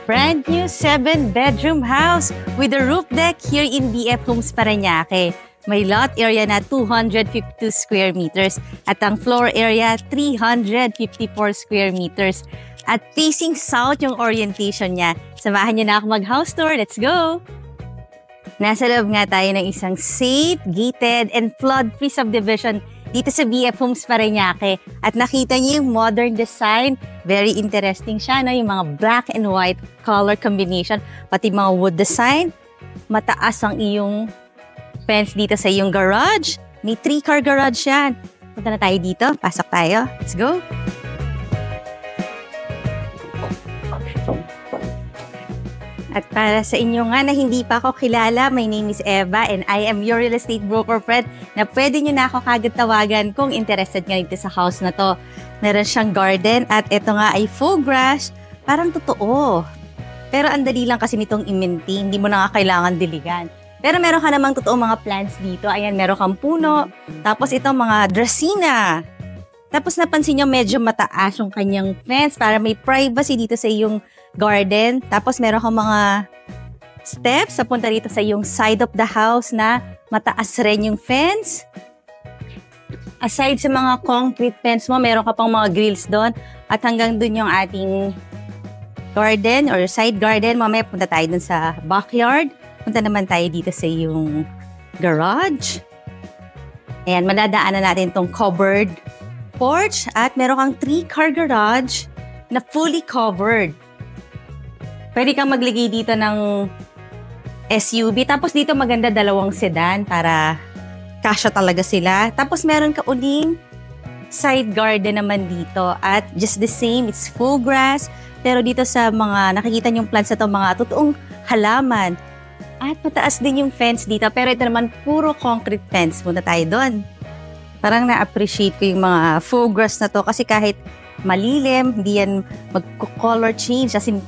Brand new 7-bedroom house with a roof deck here in BF Homes Parañaque. May lot area na 252 square meters at ang floor area 354 square meters. At facing south yung orientation niya. Samahan niyo na ako mag-house tour. Let's go! Nasa loob nga tayo ng isang safe, gated, and flood-free subdivision dito sa BF Homes Parañaque. At nakita niyo yung modern design. Very interesting siya, no? Yung mga black and white color combination. Pati mga wood design. Mataas ang iyong fence dito sa iyong garage. May 3-car garage yan. Punta na tayo dito. Pasok tayo. Let's go! At para sa inyo nga na hindi pa ako kilala, my name is Eva and I am your real estate broker friend na pwede nyo na ako kagad tawagan kung interested nga dito sa house na to. Meron siyang garden at ito nga ay full grass. Parang totoo. Pero ang dali lang kasi nitong i-maintain. Hindi mo na nga kailangan diligan. Pero meron ka namang totoo mga plants dito. Ayan, meron kang puno. Tapos ito mga dracena. Tapos napansin nyo medyo mataas yung kanyang fence para may privacy dito sa iyong garden. Tapos meron kang mga steps sa punta dito sa iyong side of the house na mataas rin yung fence. Aside sa mga concrete fence mo, meron ka pang mga grills doon. At hanggang doon yung ating garden or side garden. Mamaya punta tayo doon sa backyard. Punta naman tayo dito sa iyong garage. Ayan, madadaanan natin itong covered porch. At meron kang 3-car garage na fully covered. Pwede kang maglagay dito ng SUV. Tapos dito maganda 2 sedan para kasya talaga sila. Tapos meron ka uling side garden naman dito. At just the same, it's full grass. Pero dito sa mga nakikita niyong plants na ito, mga totoong halaman. At mataas din yung fence dito. Pero ito naman puro concrete fence. Punta tayo doon. Parang na-appreciate ko yung mga full grass na to. Kasi kahit malilim, hindi yan mag-color change. As in,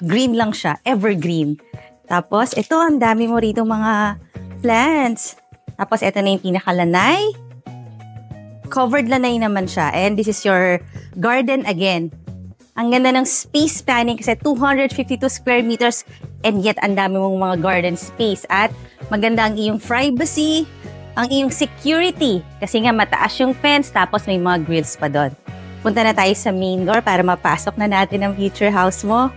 green lang siya, evergreen. Tapos, ito, ang dami mo rito mga plants. Tapos, ito na yung pinakalanay. Covered lanay naman siya. And this is your garden again. Ang ganda ng space planning kasi 252 square meters and yet ang dami mong mga garden space. At maganda ang iyong privacy, ang iyong security. Kasi nga mataas yung fence tapos may mga grills pa doon. Punta na tayo sa main door para mapasok na natin ang future house mo.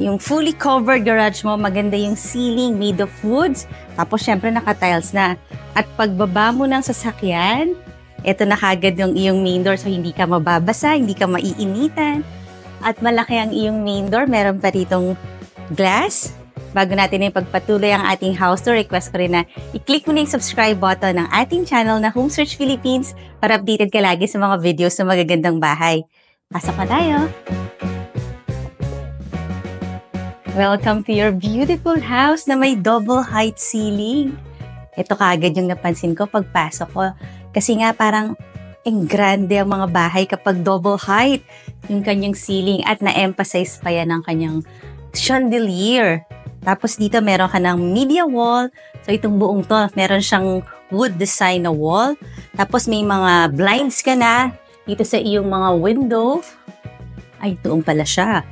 Yung fully covered garage mo, maganda yung ceiling made of woods. Tapos, syempre, naka-tiles na. At pagbaba mo ng sasakyan, ito na kagad yung iyong main door. So, hindi ka mababasa, hindi ka maiinitan. At malaki ang iyong main door. Meron pa ritong glass. Bago natin yung pagpatuloy ang ating house tour, request ko rin na i-click mo na yung subscribe button ng ating channel na Home Search Philippines para updated ka lagi sa mga videos ng magagandang bahay. Pasok na tayo! Welcome to your beautiful house na may double height ceiling. Ito kaagad yung napansin ko pagpasok ko. Kasi nga parang grande ang mga bahay kapag double height yung kanyang ceiling at na-emphasize pa yan ng kanyang chandelier. Tapos dito meron ka ng media wall. So itong buong to, meron siyang wood design na wall. Tapos may mga blinds ka na dito sa iyong mga window. Ay, doon pala siya.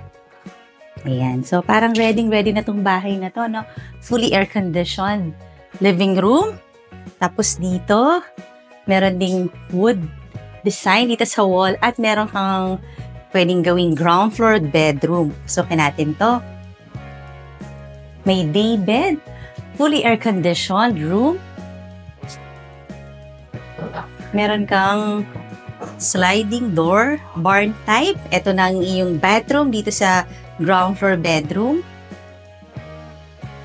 Ayan. So, parang ready na tong bahay na to, no? Fully air-conditioned living room. Tapos dito, meron ding wood design dito sa wall at meron kang pwedeng gawing ground floor bedroom. Pasukin natin to. May day bed. Fully air-conditioned room. Meron kang sliding door, barn type. Ito na ang iyong bathroom dito sa ground floor bedroom.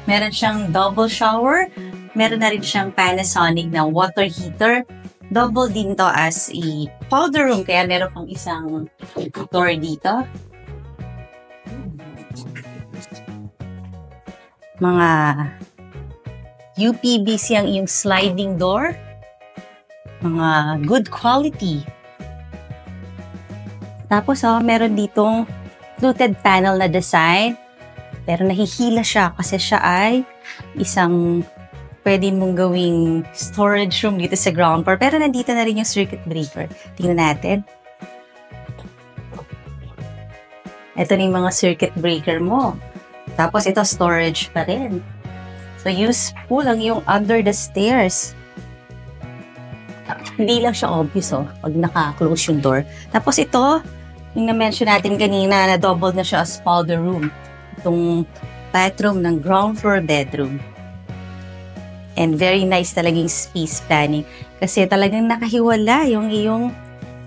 Meron siyang double shower. Meron na rin siyang Panasonic na water heater. Double din to as a powder room. Kaya meron pang isang door dito. Mga UPVC ang iyong sliding door. Mga good quality. Tapos, meron ditong fluted panel na design. Pero nahihila siya kasi siya ay isang pwede mong gawing storage room dito sa ground floor. Pero nandito na rin yung circuit breaker. Tingnan natin. Ito na yung mga circuit breaker mo. Tapos ito, storage pa rin. So, useful lang yung under the stairs. Hindi lang siya obvious, pag naka-close yung door. Tapos ito, yung na-mention natin kanina, na double na siya as powder room. Itong bathroom ng ground floor bedroom. And very nice talagang space planning. Kasi talagang nakahiwala yung iyong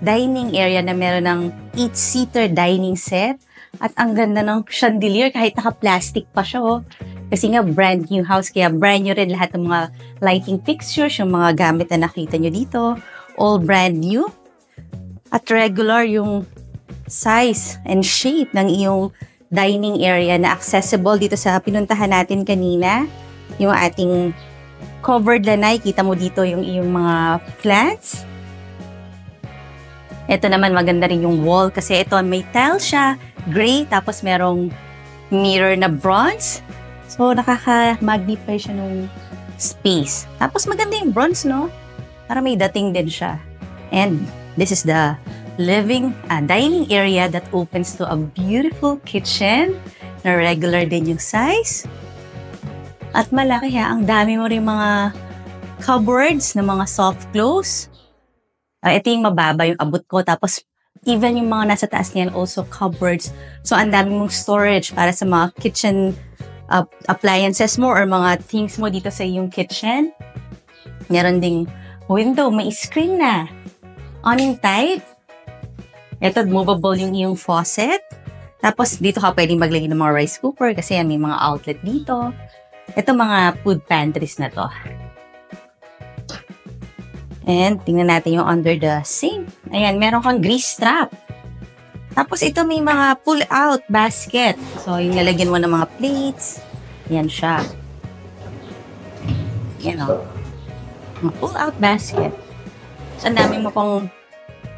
dining area na meron ng 8-seater dining set. At ang ganda ng chandelier kahit naka-plastic pa siya. Kasi nga brand new house, kaya brand new rin lahat ng mga lighting fixtures, yung mga gamit na nakita nyo dito. All brand new. At regular yung size and shape ng iyong dining area na accessible dito sa pinuntahan natin kanina. Yung ating covered lanai, kita mo dito yung iyong mga plants. Ito naman maganda rin yung wall kasi ito may tile siya, gray, tapos merong mirror na bronze. So, nakaka-magnify siya ng space. Tapos maganda yung bronze, no? Para may dating din siya. And this is the dining area that opens to a beautiful kitchen na regular din yung size. At malaki ang dami mo rin mga cupboards na mga soft close. Ito yung mababa yung abot ko. Tapos even yung mga nasa taas niyan also cupboards. So ang dami mong storage para sa mga kitchen appliances mo or mga things mo dito sa iyong kitchen. Meron ding window, may screen na. Awning type. Ito, movable yung iyong faucet. Tapos, dito ka pwedeng maglagay ng mga rice cooker kasi yan, may mga outlet dito. Ito, mga food pantries na to. And, tingnan natin yung under the sink. Ayan, meron kang grease trap. Tapos, ito may mga pull-out basket. So, yung nalagyan mo ng mga plates. Yan siya. Yan o. Mga pull-out basket. So, ang dami mo pong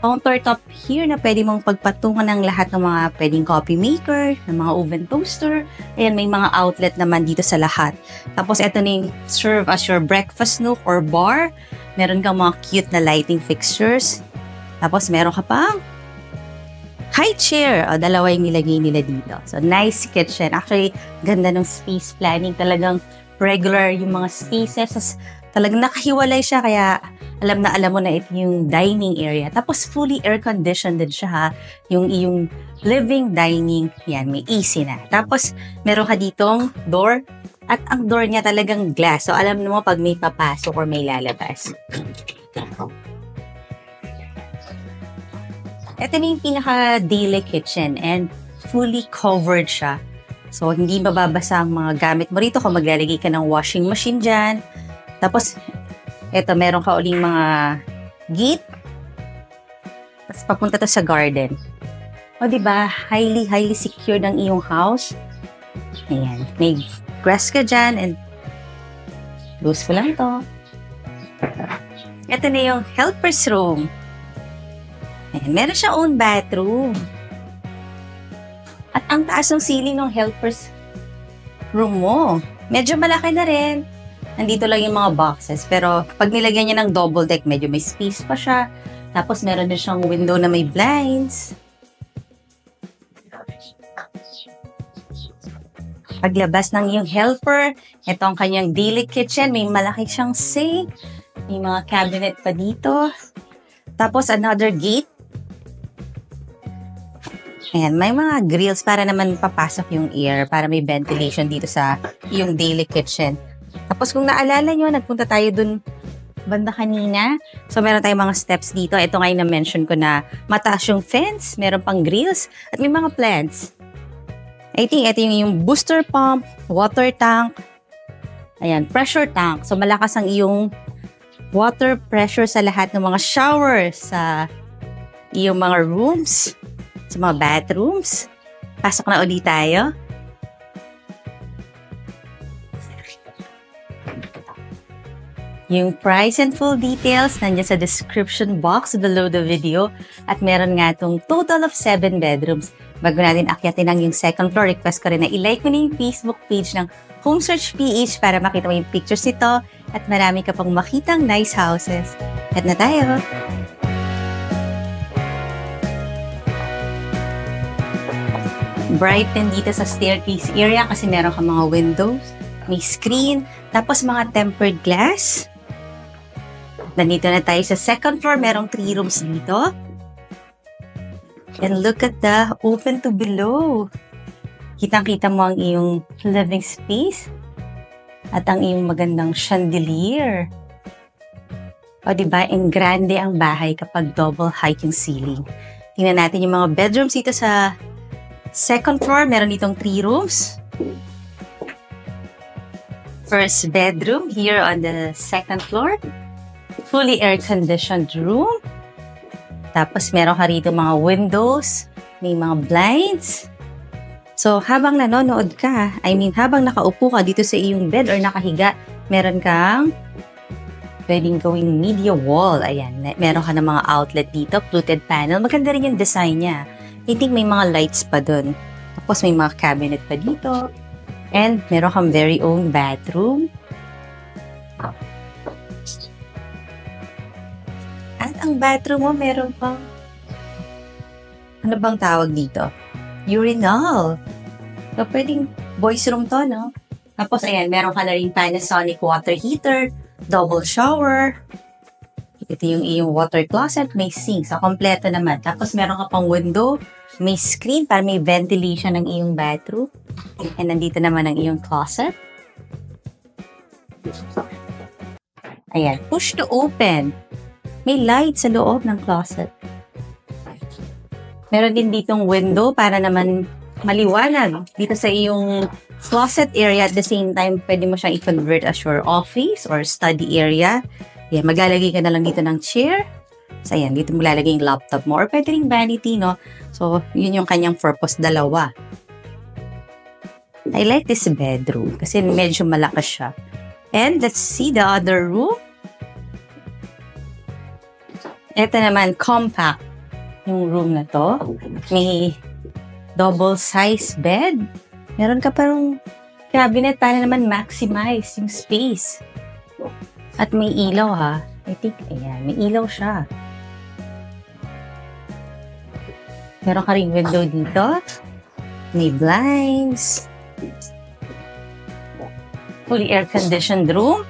countertop here na pwede mong pagpatungan ng lahat ng mga pwedeng coffee maker, ng mga oven toaster. Ayan, may mga outlet naman dito sa lahat. Tapos, ito na yung serve as your breakfast nook or bar. Meron kang mga cute na lighting fixtures. Tapos, meron ka pang high chair. O, dalawa yung nilagay nila dito. So, nice kitchen. Actually, ganda ng space planning. Talagang regular yung mga spaces. Talagang nakahiwalay siya. Kaya, alam na alam mo na ito yung dining area. Tapos, fully air-conditioned din siya, ha? Yung iyong living, dining. Yan, may AC na. Tapos, meron ka ditong door. At ang door niya talagang glass. So, alam mo pag may papasok or may lalabas. Ito na yung pinaka-daily kitchen and fully covered siya. So, hindi mababasa ang mga gamit mo rito kung maglalagay ka ng washing machine dyan. Tapos, ito, meron ka uling mga gate. Tapos, papunta to sa garden. O, diba? Highly secure ng iyong house. Ayan. May grass ka dyan and useful lang to. Ito na yung helper's room. Ayan, meron siya own bathroom. At ang taas ng ceiling ng helper's room mo. Medyo malaki na rin. Nandito lang yung mga boxes. Pero pag nilagyan niya ng double deck, medyo may space pa siya. Tapos meron din siyang window na may blinds. Paglabas ng iyong helper, ito ang kanyang daily kitchen. May malaki siyang sink. May mga cabinet pa dito. Tapos another gate. Ayan, may mga grills para naman papasok yung air, para may ventilation dito sa iyong daily kitchen. Tapos kung naalala nyo, nagpunta tayo dun banda kanina. So meron tayong mga steps dito. Ito nga yung na-mention ko na mataas yung fence, meron pang grills, at may mga plants. I think ito yung booster pump, water tank, ayan, pressure tank. So malakas ang iyong water pressure sa lahat ng mga shower sa iyong mga rooms. Sa mga bathrooms. Pasok na ulit tayo. Yung price and full details nandiyan sa description box below the video. At meron nga itong total of 7 bedrooms. Bago natin akyatin ang yung second floor, request ko rin na i-like mo na yung Facebook page ng Home Search PH para makita mo yung pictures nito at marami ka pang makitang nice houses. At na tayo! Bright din dito sa staircase area kasi meron ka mga windows, may screen, tapos mga tempered glass. Nandito na tayo sa second floor. Merong 3 rooms dito. And look at the open to below. Kitang-kita mo ang iyong living space at ang iyong magandang chandelier. O diba, ang grande ang bahay kapag double height yung ceiling. Tingnan natin yung mga bedrooms dito sa second floor. Meron ditong 3 rooms. First bedroom here on the second floor. Fully air-conditioned room. Tapos meron ka rito mga windows. May mga blinds. So, habang nanonood ka, habang nakaupo ka dito sa iyong bed or nakahiga, meron kang pwedeng gawing media wall. Ayan, meron ka ng mga outlet dito, fluted panel. Maganda rin yung design niya. I think may mga lights pa dun. Tapos may mga cabinet pa dito. And meron kang very own bathroom. At ang bathroom mo, meron pang ano bang tawag dito? Urinal. So, pwedeng boys room to, no? Tapos, ayan, meron ka na rin Panasonic water heater, double shower. Ito yung iyong water closet, may sink. So, kompleto naman. Tapos, meron ka pang window, may screen para may ventilation ng iyong bathroom. And nandito naman ang iyong closet. Ayan, push to open. May light sa loob ng closet. Meron din ditong window para naman maliwanag dito sa iyong closet area. At the same time, pwede mo siyang i-convert as your office or study area. Yan, maglalagay ka na lang dito ng chair. So, ayan, dito mo lalagay yung laptop mo. Or pwede rin vanity, no? So, yun yung kanyang purpose, dalawa. I like this bedroom kasi medyo malakas siya. And let's see the other room. Ito naman, compact. Yung room na to. May double size bed. Meron ka parang cabinet para naman maximize yung space. At may ilaw ha. I think, ayan, may ilaw siya. Meron ka ring window dito. May blinds. Fully air-conditioned room.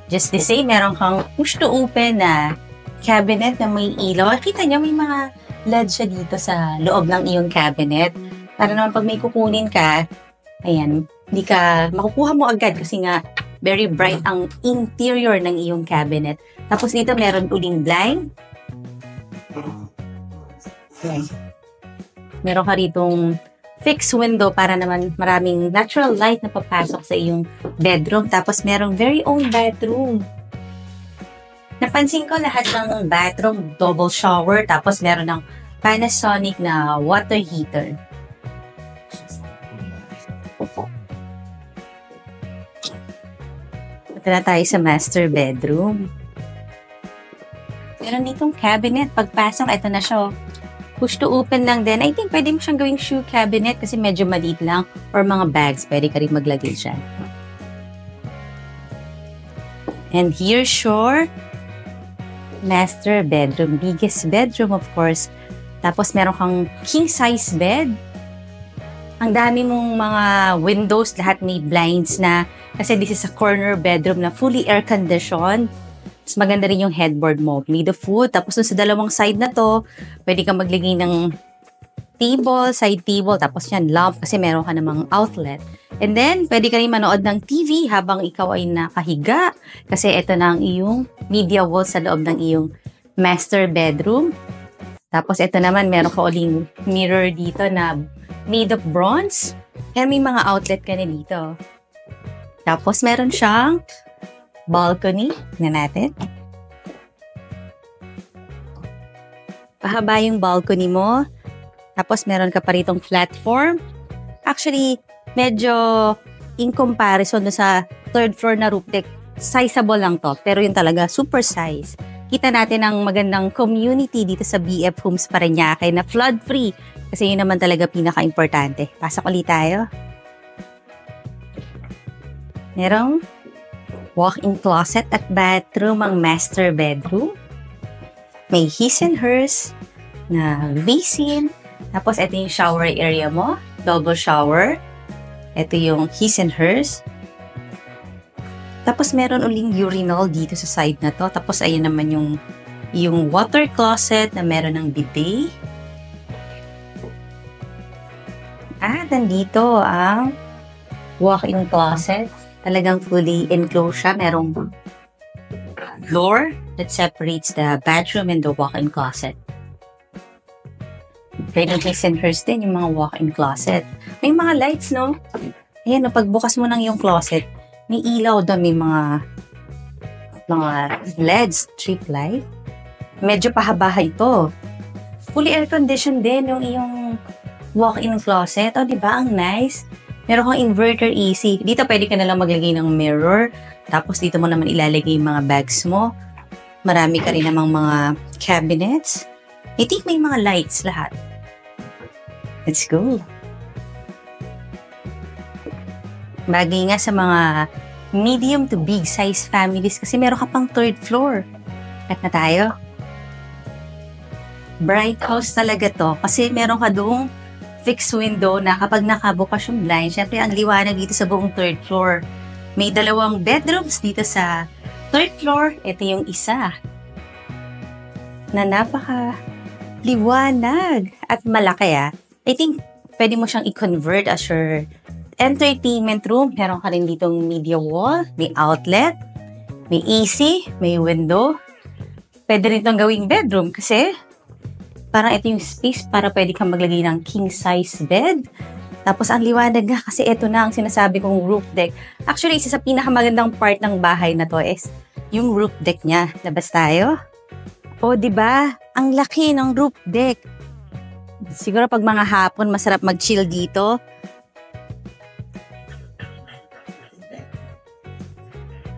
Just the same, meron kang push to open na cabinet na may ilaw. Kita niyo, may mga LED siya dito sa loob ng iyong cabinet. Para naman pag may kukunin ka, ayan, hindi ka makukuha mo agad kasi nga very bright ang interior ng iyong cabinet. Tapos dito meron uling blind. Okay. Meron ka ritong fixed window para naman maraming natural light na papasok sa iyong bedroom. Tapos merong very own bathroom. Napansin ko lahat ng bathroom, double shower, tapos meron ng Panasonic na water heater. Ito na tayo sa master bedroom. Meron ditong cabinet. Pagpasok, ito na siya. Push to open lang din. I think pwede mo siyang gawing shoe cabinet kasi medyo maliit lang. Or mga bags, pwede ka rin maglagay dyan. And here's your master bedroom. Biggest bedroom, of course. Tapos, meron kang king-size bed. Ang dami mong mga windows, lahat may blinds na. Kasi this is a corner bedroom na fully air-conditioned. Tapos, maganda rin yung headboard mo. Made of wood. Tapos, sa dalawang side na to, pwede kang maglagay ng table, side table. Tapos, yan, lamp kasi meron ka namang outlet. And then, pwede ka rin manood ng TV habang ikaw ay nakahiga. Kasi ito na ang iyong media wall sa loob ng iyong master bedroom. Tapos, ito naman, meron ka uling mirror dito na made of bronze. Kaya may mga outlet ka na dito. Tapos, meron siyang balcony na natin. Pahaba yung balcony mo. Tapos, meron ka pa ritong platform. Actually, medyo in comparison sa third floor na roof deck, sizable lang to. Pero yun talaga, super size. Kita natin ang magandang community dito sa BF Homes Parañaque na flood-free. Kasi yun naman talaga pinaka-importante. Pasok ulit tayo. Merong walk-in closet at bathroom ang master bedroom. May his and hers na basin. Tapos ito yung shower area mo. double shower. Ito yung his and hers. Tapos meron uling urinal dito sa side na to. Tapos ayun naman yung water closet na meron ng bidet. At nandito ang walk-in closet. Talagang fully enclosed siya. Merong door that separates the bedroom and the walk-in closet. Pwede his and hers din yung mga walk-in closet. May mga lights, no? Ayan, no, pagbukas mo ng yung closet, may ilaw doon, may mga LEDs, strip light. Medyo pahaba ito. Fully air-conditioned din yung iyong walk-in closet. O, di ba? Ang nice. Meron kang inverter AC. Dito pwede ka nalang maglagay ng mirror. Tapos dito mo naman ilalagay yung mga bags mo. Marami ka rin namang mga cabinets. I think may mga lights lahat. Let's go. Bagay nga sa mga medium to big size families kasi meron ka pang third floor. At na tayo. Bright house talaga to kasi meron ka doong fixed window na kapag nakabukas yung blind, syempre ang liwanag dito sa buong third floor. May dalawang bedrooms dito sa third floor. Ito yung isa na napaka liwanag at malaki I think pwede mo siyang i-convert as your entertainment room. Meron ka rin ditong media wall, may outlet, may AC, may window. Pwede rin itong gawing bedroom kasi parang ito yung space para pwede kang maglagay ng king size bed. Tapos ang liwanag nga kasi ito na ang sinasabi kong roof deck. Actually, isa sa pinakamagandang part ng bahay na to is yung roof deck niya. Labas tayo. O, diba? Ang laki ng roof deck. Siguro pag mga hapon, masarap mag-chill dito.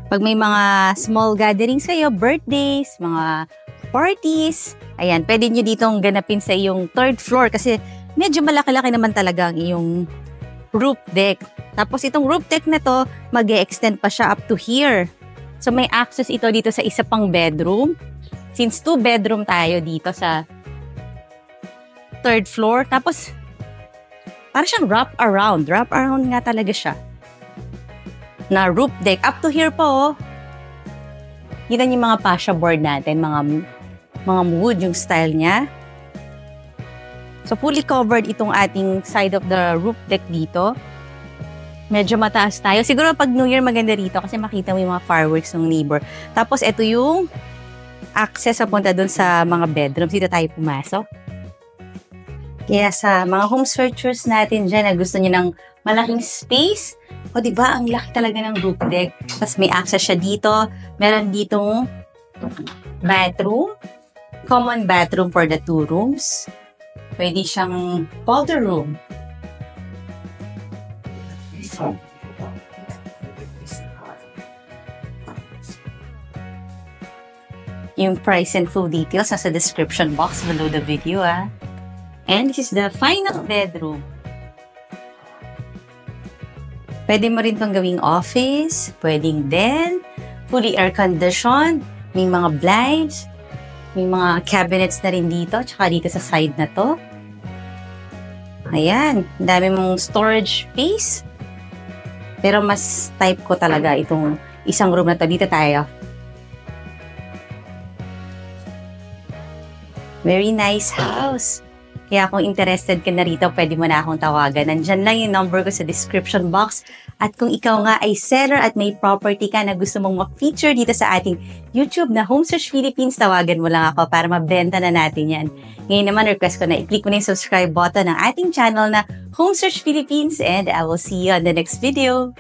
Pag may mga small gatherings kayo, birthdays, mga parties, ayan, pwede nyo ditong ganapin sa iyong third floor kasi medyo malaki-laki naman talaga ang iyong roof deck. Tapos itong roof deck na to, mag-e-extend pa siya up to here. So may access ito dito sa isa pang bedroom. Since 2 bedroom tayo dito sa third floor. Tapos, parang siyang wrap around. Wrap around nga talaga siya. Na roof deck. Up to here po, Kita niyo yung mga fascia board natin, mga wood yung style niya. So fully covered itong ating side of the roof deck dito. Medyo mataas tayo. Siguro pag New Year maganda rito kasi makita mo yung mga fireworks ng neighbor. Tapos ito yung access papunta dun sa mga bedrooms. Dito tayo pumasok. Kaya sa mga home searchers natin dyan na gusto nyo ng malaking space, o diba, ang laki talaga ng roof deck. Tapos may access siya dito. Meron ditong bathroom. Common bathroom for the 2 rooms. Pwede siyang powder room. Yung price and full details nasa description box below the video, And this is the final bedroom. Pwede mo rin itong gawing office, pwedeng den, fully air-conditioned, may mga blinds, may mga cabinets na rin dito, tsaka dito sa side na to. Ayan, dami mong storage space. Pero mas type ko talaga itong isang room na to. Dito tayo. Very nice house. Kaya kung interested ka na rito, pwede mo na akong tawagan. Nandyan lang yung number ko sa description box. At kung ikaw nga ay seller at may property ka na gusto mong ma-feature dito sa ating YouTube na Home Search Philippines, tawagan mo lang ako para mabenta na natin yan. Ngayon naman, request ko na i-click mo na yung subscribe button ng ating channel na Home Search Philippines and I will see you on the next video.